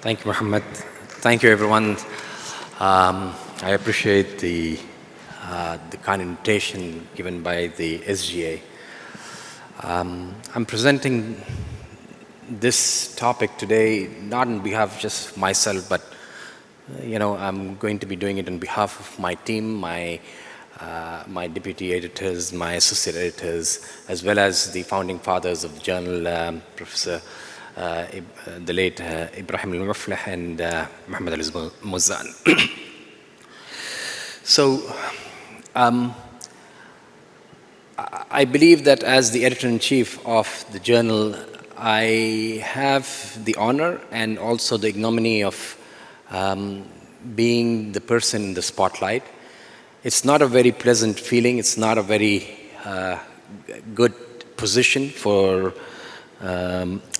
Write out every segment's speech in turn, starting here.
Thank you, Mohammed. Thank you, everyone. I appreciate the kind invitation given by the SGA. I'm presenting this topic today not on behalf of just myself, but I'm going to be doing it on behalf of my team, my deputy editors, my associate editors, as well as the founding fathers of the journal, Professor the late Ibrahim al-Muflih and Muhammad al-Muzzan. So I believe that as the editor-in-chief of the journal, I have the honor and also the ignominy of being the person in the spotlight. It's not a very pleasant feeling. It's not a very good position for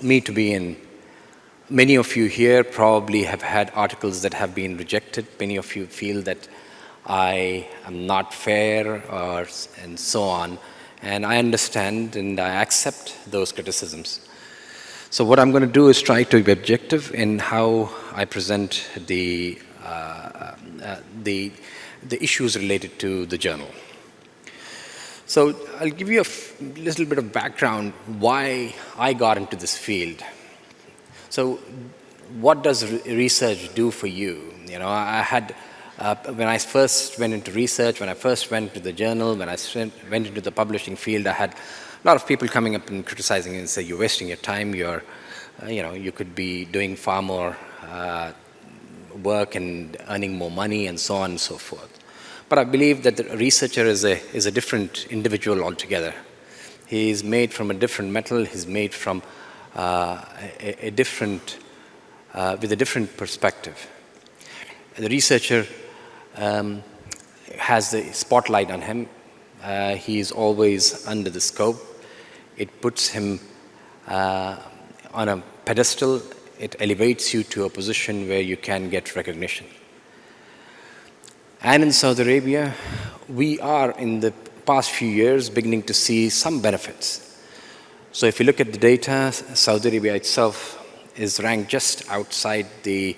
me to be in. Many of you here probably have had articles that have been rejected. Many of you feel that I am not fair and so on. And I understand and I accept those criticisms. So what I'm going to do is try to be objective in how I present the issues related to the journal. So I'll give you a little bit of background why I got into this field. So what does research do for you? I had, when I first went into research, when I first went to the journal, when I went into the publishing field, I had a lot of people coming up and criticizing and say, you're wasting your time, you could be doing far more work and earning more money and so on and so forth. But I believe that the researcher is a different individual altogether. He is made from a different metal. He's made from with a different perspective. The researcher has the spotlight on him. He is always under the scope. It puts him on a pedestal. It elevates you to a position where you can get recognition. And in Saudi Arabia, we are in the past few years beginning to see some benefits. So if you look at the data, Saudi Arabia itself is ranked just outside the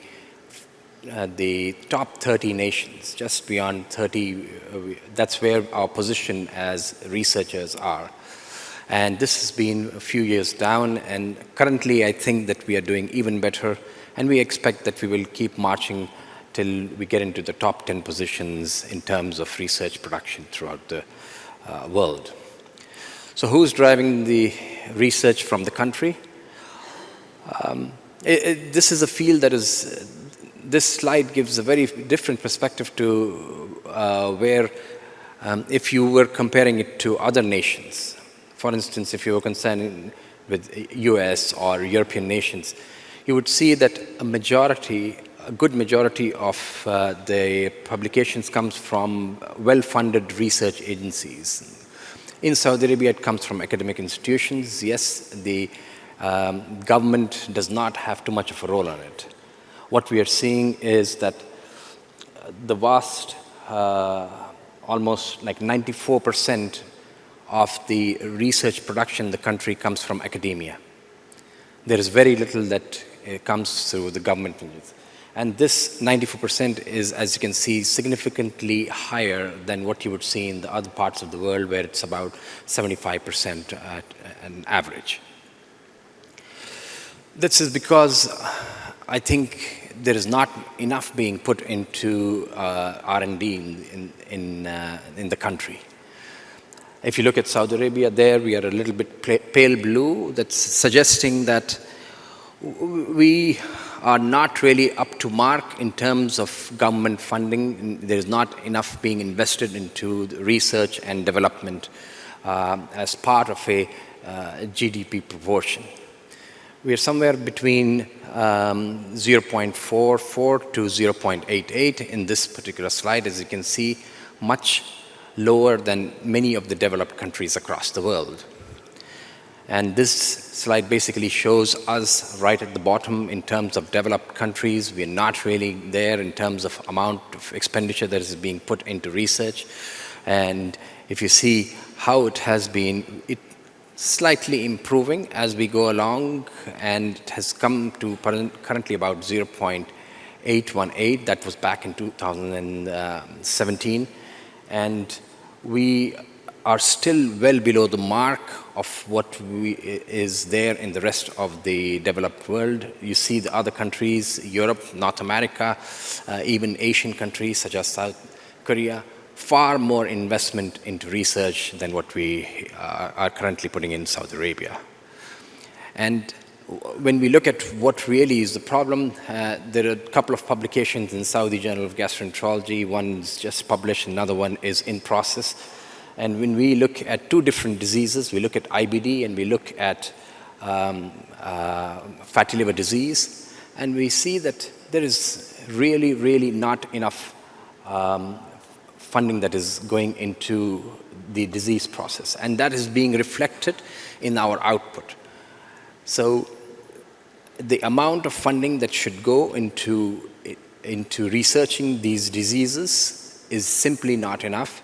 top 30 nations, just beyond 30. That's where our position as researchers are. And this has been a few years down, and currently I think that we are doing even better, and we expect that we will keep marching till we get into the top 10 positions in terms of research production throughout the world. So who's driving the research from the country? This is a field that is, this slide gives a very different perspective to where, if you were comparing it to other nations, for instance, if you were concerned with US or European nations, you would see that a good majority of the publications comes from well-funded research agencies. In Saudi Arabia, it comes from academic institutions. Yes, the government does not have too much of a role on it. What we are seeing is that the vast, almost like 94% of the research production in the country comes from academia. There is very little that comes through the government. And this 94% is, as you can see, significantly higher than what you would see in the other parts of the world, where it's about 75% at an average. This is because I think there is not enough being put into R&D in the country. If you look at Saudi Arabia, there we are a little bit pale blue. That's suggesting that we are not really up to mark in terms of government funding. There is not enough being invested into research and development as part of a GDP proportion. We are somewhere between 0.44 to 0.88 in this particular slide, as you can see, much lower than many of the developed countries across the world. And this slide basically shows us right at the bottom in terms of developed countries. We are not really there in terms of amount of expenditure that is being put into research. And if you see how it has been, slightly improving as we go along, and it has come to currently about 0.818. That was back in 2017. And we are still well below the mark of what is there in the rest of the developed world. You see the other countries, Europe, North America, even Asian countries such as South Korea, far more investment into research than what we are currently putting in Saudi Arabia. And when we look at what really is the problem, there are a couple of publications in Saudi Journal of Gastroenterology. One's just published, another one is in process. And when we look at two different diseases, we look at IBD and we look at fatty liver disease, and we see that there is really, really not enough funding that is going into the disease process, and that is being reflected in our output. So the amount of funding that should go into researching these diseases is simply not enough,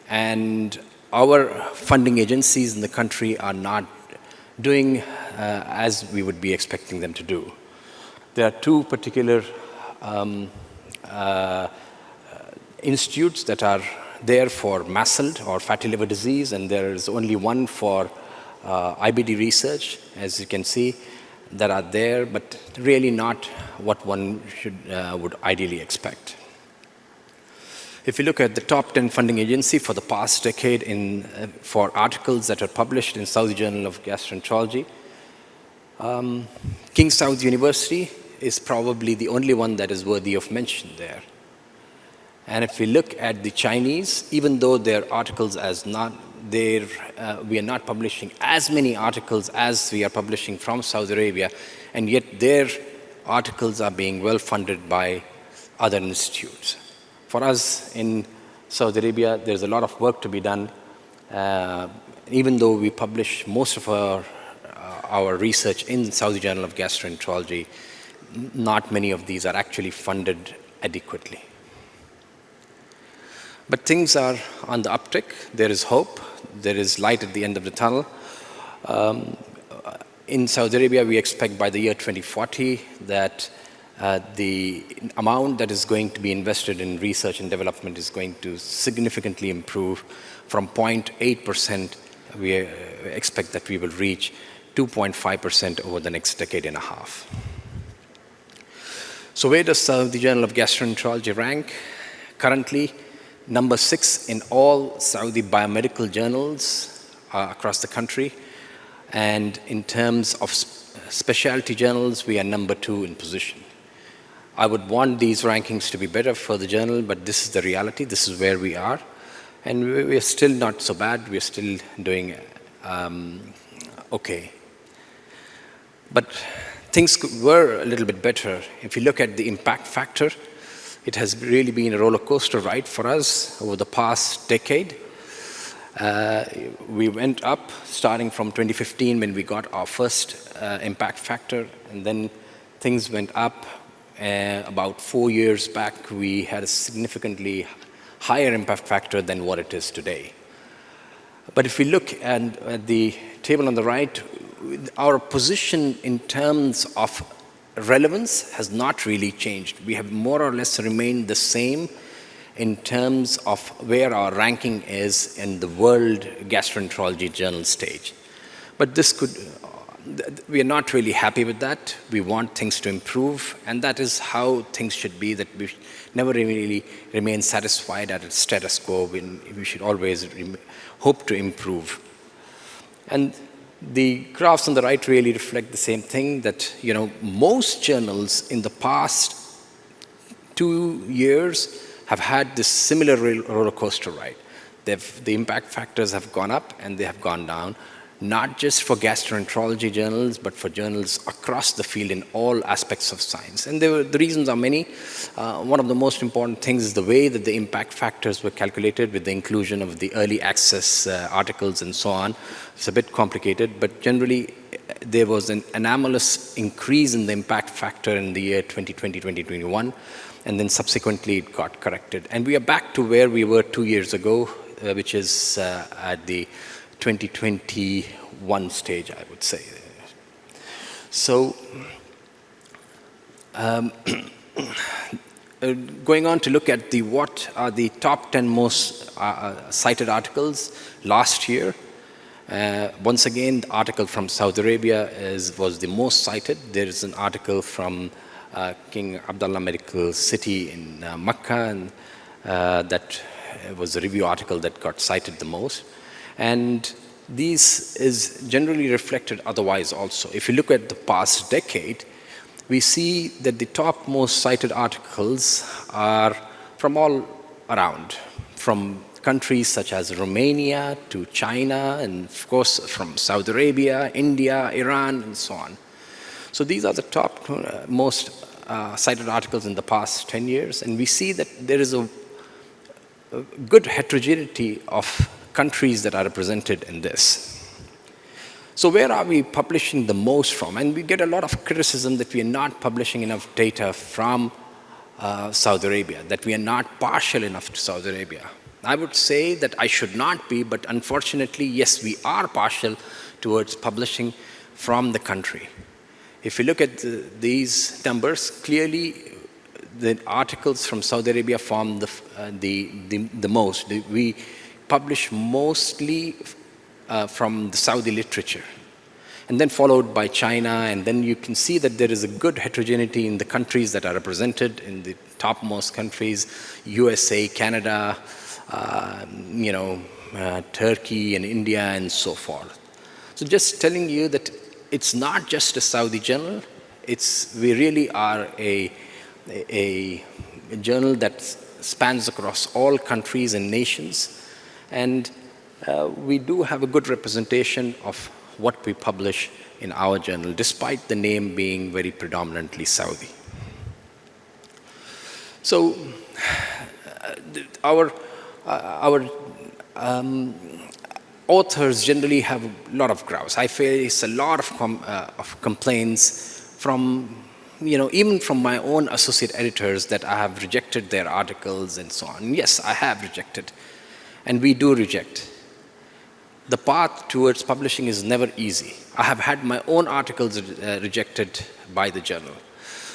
and our funding agencies in the country are not doing as we would be expecting them to do. There are two particular institutes that are there for MASLD, or fatty liver disease, and there is only one for IBD research, as you can see, that are there, but really not what one would ideally expect. If you look at the top 10 funding agency for the past decade for articles that are published in Saudi Journal of Gastroenterology, King Saud University is probably the only one that is worthy of mention there. And if we look at the Chinese, even though their articles we are not publishing as many articles as we are publishing from Saudi Arabia, and yet their articles are being well funded by other institutes. For us in Saudi Arabia, there's a lot of work to be done. Even though we publish most of our research in Saudi Journal of Gastroenterology, not many of these are actually funded adequately. But things are on the uptick. There is hope. There is light at the end of the tunnel. In Saudi Arabia, we expect by the year 2040 that the amount that is going to be invested in research and development is going to significantly improve. From 0.8%, we expect that we will reach 2.5% over the next decade and a half. So where does the Journal of Gastroenterology rank? Currently, number 6 in all Saudi biomedical journals across the country. And in terms of specialty journals, we are number 2 in position. I would want these rankings to be better for the journal, but this is the reality. This is where we are. And we are still not so bad. We are still doing okay. But things were a little bit better. If you look at the impact factor, it has really been a roller coaster ride for us over the past decade. We went up starting from 2015 when we got our first impact factor, and then things went up. About 4 years back, we had a significantly higher impact factor than what it is today. But if we look at the table on the right, our position in terms of relevance has not really changed. We have more or less remained the same in terms of where our ranking is in the World Gastroenterology Journal stage. But we are not really happy with that. We want things to improve, and that is how things should be, that we never really remain satisfied at a status quo. We should always hope to improve. And the graphs on the right really reflect the same thing, that most journals in the past 2 years have had this similar roller coaster ride. The impact factors have gone up and they have gone down, not just for gastroenterology journals, but for journals across the field in all aspects of science. And the reasons are many. One of the most important things is the way that the impact factors were calculated with the inclusion of the early access articles and so on. It's a bit complicated, but generally there was an anomalous increase in the impact factor in the year 2020, 2021, and then subsequently it got corrected. And we are back to where we were 2 years ago, which is at the 2021 one stage, I would say. So, going on to look at what are the top 10 most cited articles last year. Once again, the article from Saudi Arabia was the most cited. There is an article from King Abdullah Medical City in Mecca, and that was a review article that got cited the most. And these is generally reflected otherwise also. If you look at the past decade, we see that the top most cited articles are from all around, from countries such as Romania to China, and of course from Saudi Arabia, India, Iran, and so on. So these are the top most cited articles in the past 10 years, and we see that there is a good heterogeneity of countries that are represented in this. So where are we publishing the most from? And we get a lot of criticism that we are not publishing enough data from Saudi Arabia, that we are not partial enough to Saudi Arabia. I would say that I should not be, but unfortunately, yes, we are partial towards publishing from the country. If you look at these numbers, clearly the articles from Saudi Arabia form the most. We publish mostly from the Saudi literature, and then followed by China, and then you can see that there is a good heterogeneity in the countries that are represented in the topmost countries: USA, Canada, Turkey and India, and so forth. So just telling you that it's not just a Saudi journal. We really are a journal that spans across all countries and nations, and we do have a good representation of what we publish in our journal, despite the name being very predominantly Saudi. So our authors generally have a lot of grouse. I face a lot of complaints from, even from my own associate editors, that I have rejected their articles and so on. Yes, I have rejected, and we do reject. The path towards publishing is never easy. I have had my own articles rejected by the journal.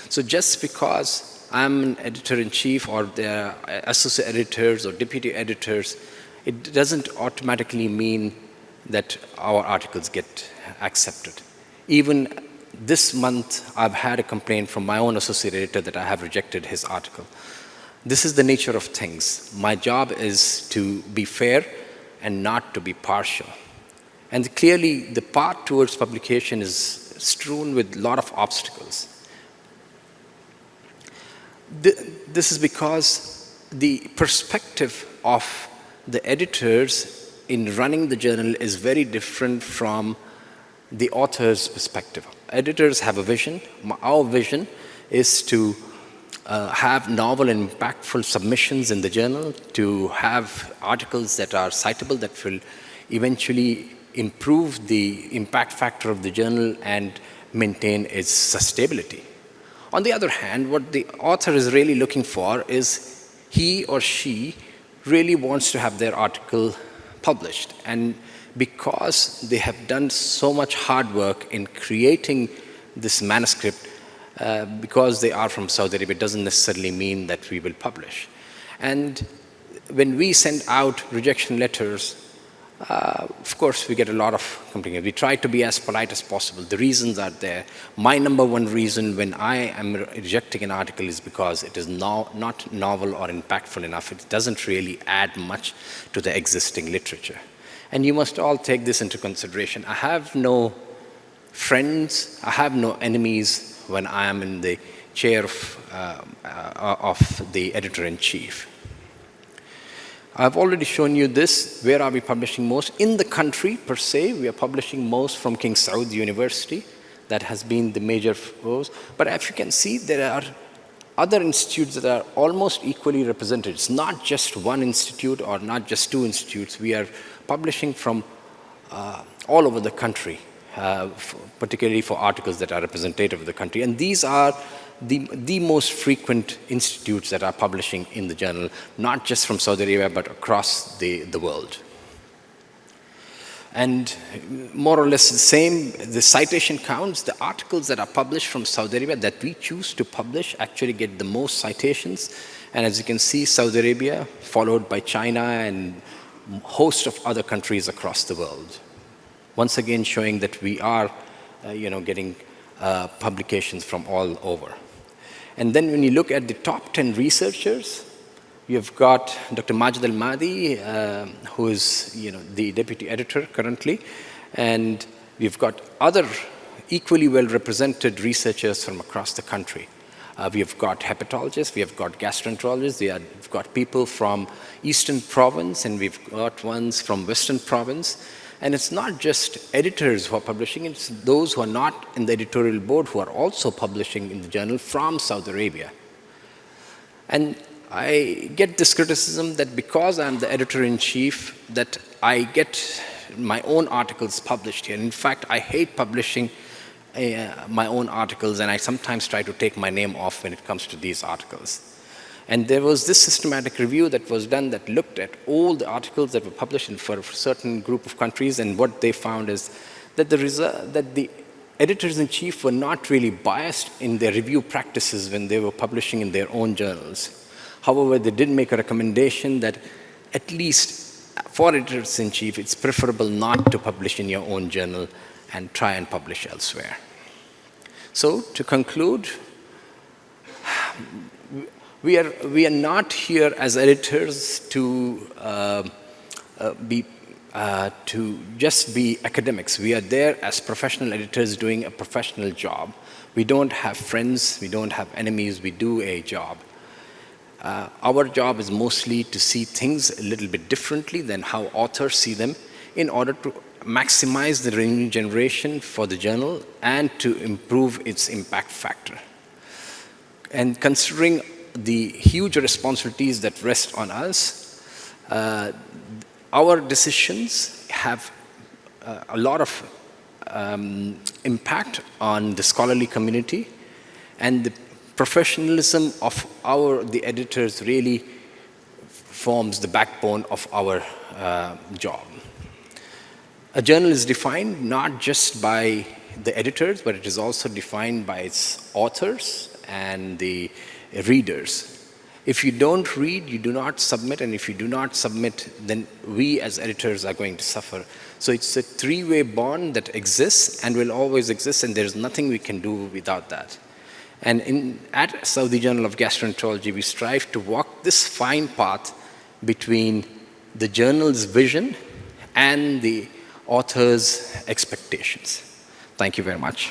So just because I'm an editor-in-chief, or the associate editors or deputy editors, it doesn't automatically mean that our articles get accepted. Even this month, I've had a complaint from my own associate editor that I have rejected his article. This is the nature of things. My job is to be fair and not to be partial. And clearly, the path towards publication is strewn with a lot of obstacles. This is because the perspective of the editors in running the journal is very different from the author's perspective. Editors have a vision. Our vision is to have novel and impactful submissions in the journal, to have articles that are citable, that will eventually improve the impact factor of the journal and maintain its sustainability. On the other hand, what the author is really looking for is he or she really wants to have their article published. And because they have done so much hard work in creating this manuscript, because they are from Saudi Arabia, it doesn't necessarily mean that we will publish. And when we send out rejection letters, of course, we get a lot of complaints. We try to be as polite as possible. The reasons are there. My number one reason when I am rejecting an article is because it is not novel or impactful enough. It doesn't really add much to the existing literature. And you must all take this into consideration. I have no friends, I have no enemies when I am in the chair of the editor-in-chief. I've already shown you this. Where are we publishing most? In the country, per se, we are publishing most from King Saud University. That has been the major force. But as you can see, there are other institutes that are almost equally represented. It's not just one institute or not just two institutes. We are publishing from all over the country, particularly for articles that are representative of the country. And these are the most frequent institutes that are publishing in the journal, not just from Saudi Arabia, but across the world. And more or less the same, the citation counts, the articles that are published from Saudi Arabia that we choose to publish actually get the most citations. And as you can see, Saudi Arabia, followed by China and a host of other countries across the world. Once again, showing that we are getting publications from all over. And then when you look at the top 10 researchers, you've got Dr. Majid Al-Madi, who is the deputy editor currently, and we've got other equally well-represented researchers from across the country. We have got hepatologists, we have got gastroenterologists, we've got people from Eastern Province, and we've got ones from Western Province. And it's not just editors who are publishing, it's those who are not in the editorial board who are also publishing in the journal from Saudi Arabia. And I get this criticism that because I'm the editor-in-chief, that I get my own articles published here. In fact, I hate publishing my own articles, and I sometimes try to take my name off when it comes to these articles. And there was this systematic review that was done that looked at all the articles that were published for a certain group of countries, and what they found is that the editors-in-chief were not really biased in their review practices when they were publishing in their own journals. However, they did make a recommendation that at least for editors-in-chief, it's preferable not to publish in your own journal and try and publish elsewhere. So to conclude, we are not here as editors to just be academics. We are there as professional editors doing a professional job. We don't have friends, we don't have enemies, we do a job. Our job is mostly to see things a little bit differently than how authors see them in order to maximize the revenue generation for the journal and to improve its impact factor. And considering the huge responsibilities that rest on us, our decisions have a lot of impact on the scholarly community, and the professionalism of the editors really forms the backbone of our job. A journal is defined not just by the editors, but it is also defined by its authors and the readers. If you don't read, you do not submit, and if you do not submit, then we as editors are going to suffer. So it's a three-way bond that exists and will always exist, and there's nothing we can do without that. And at Saudi Journal of Gastroenterology, we strive to walk this fine path between the journal's vision and the author's expectations. Thank you very much.